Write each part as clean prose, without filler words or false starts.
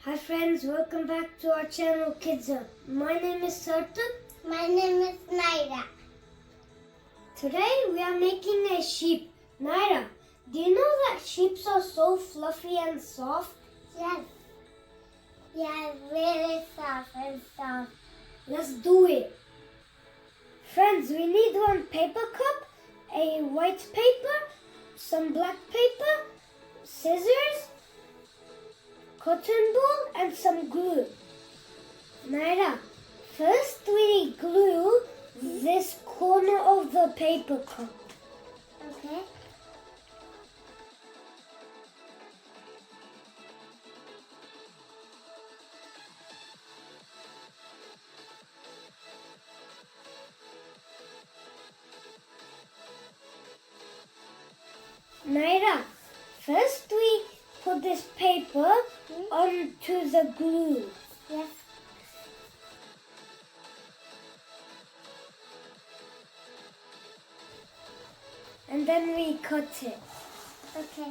Hi friends, welcome back to our channel Kidsart. My name is Saarthak. My name is Nayra. Today we are making a sheep. Nayra, do you know that sheep are so fluffy and soft? Yes. Yeah, really soft and soft. Let's do it. Friends, we need one paper cup, a white paper, some black paper, scissors, cotton ball and some glue. Nayra, first we need glue this corner of the paper cup. Okay. Nayra, first we put this paper onto the glue. Yes. And then we cut it. Okay.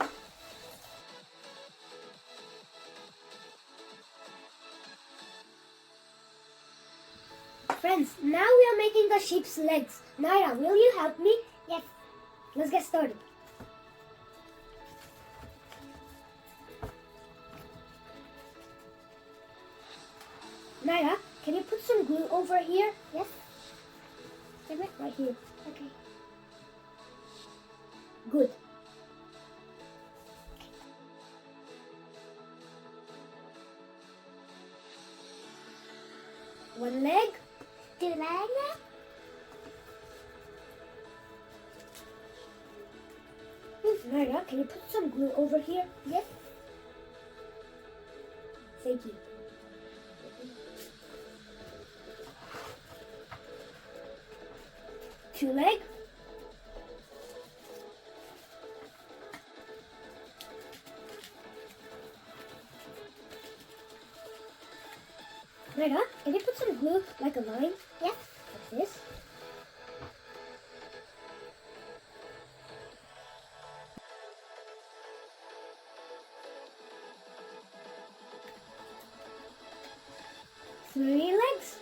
Friends, now we are making the sheep's legs. Nayra, will you help me? Yes. Let's get started. Nayra, can you put some glue over here? Yes. Right here. Okay. Good. One leg. Do you like that? Nayra, can you put some glue over here? Yes. Thank you. Two leg. Nayra, can you put some glue like a line? Yes. Like this. Three legs.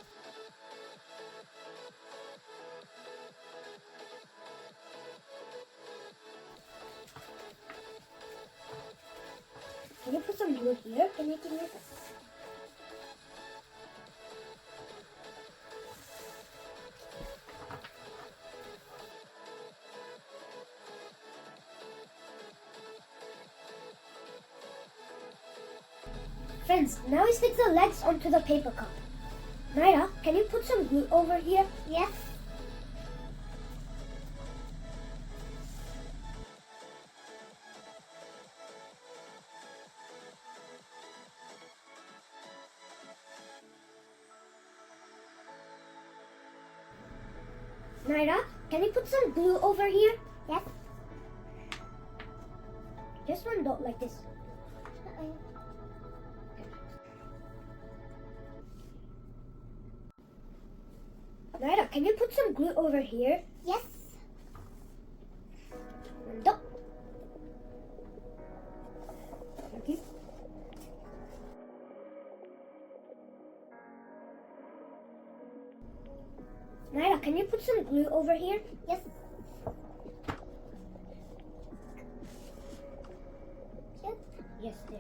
Can you put some glue here? Can you give me this? Friends, now we stick the legs onto the paper cup. Nayra, can you put some glue over here? Yes. Nayra, can you put some glue over here? Yes. Just one dot like this. Nayra, can you put some glue over here? Yes. One dot. Thank you. Nayra, can you put some glue over here? Yes. Yes. Yes, there.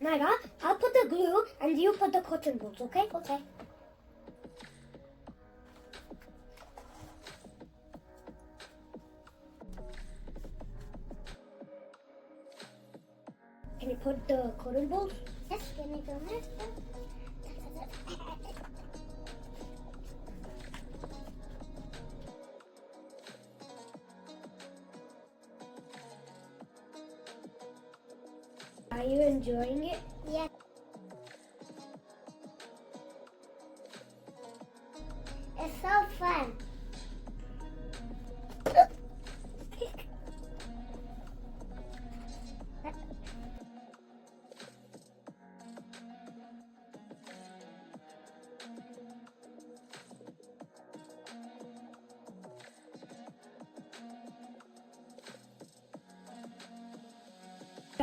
Nayra, I'll put the glue and you put the cotton balls, okay? Okay. Can you put the cotton balls? Yes. Can you go there? Are you enjoying it? Yes. It's so fun.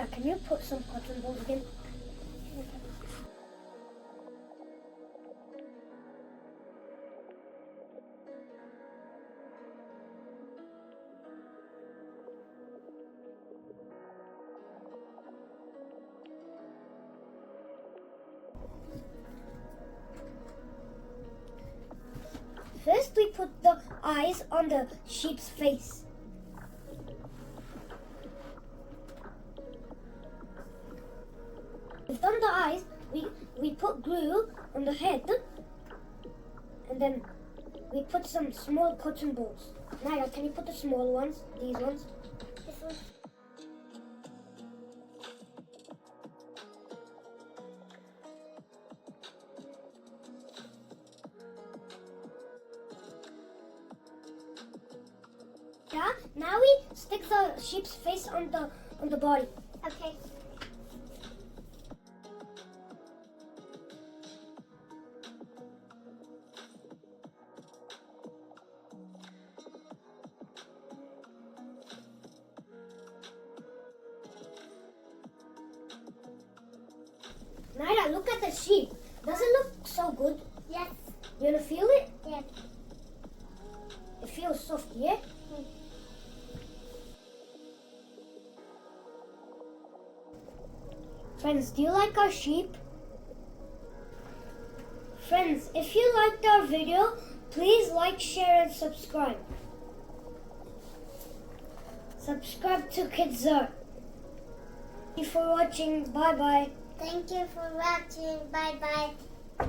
Can you put some cotton balls again? First, we put the eyes on the sheep's face. We've done the eyes, we put glue on the head, and then we put some small cotton balls. Nayra, can you put the small ones, these ones? This one. Yeah, now we stick the sheep's face on the body. Okay. Nayra, look at the sheep. Does it look so good? Yes. You wanna feel it? Yes. It feels soft, yeah? Friends, do you like our sheep? Friends, if you liked our video, please like, share and subscribe. Subscribe to kidsart. Thank you for watching. Bye bye. Thank you for watching. Bye bye.